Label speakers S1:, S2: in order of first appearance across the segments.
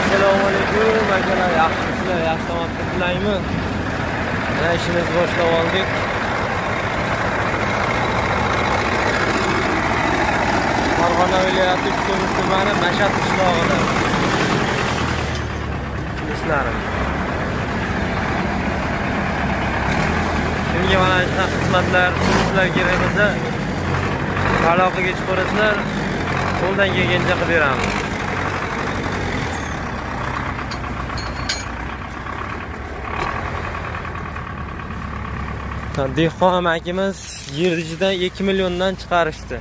S1: Assalomu alaykum akalar, yaxshisizlar, yaxshi tomonda tilaymi? Mana ishimizni boshlab oldik. Farg'ona viloyati Uchko'rg'on tumani Mash'ad qishlog'ida ishlarim. Shunga mana shunaqa xizmatlar sizlar kerak bo'lsa, aloqaga chiqib ko'rasizlar, qo'ldan kelgancha qilib beramiz. Dehqon amakimiz yer ichidan 2 milliondan chiqarishdi.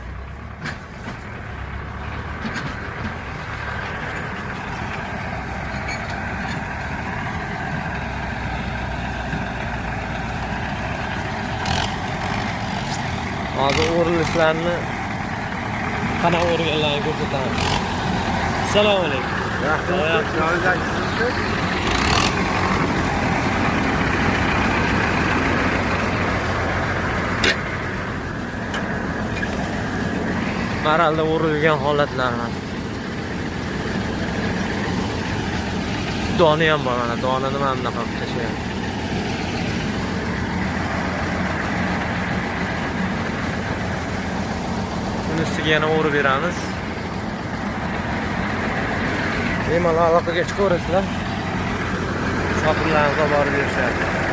S1: Hozir o'rinlishlarni qanaqa o'rganlarni ko'rsatamiz. Assalomu alaykum. Maralda o'rilgan holatlarni. Doni ham bor, mana donini ham bunaqa qilib tashlagan. Ustiga yana o'rib beramiz. Bemalol aloqaga chiqaverasizlar. Sotimlarni olib borib berishadi.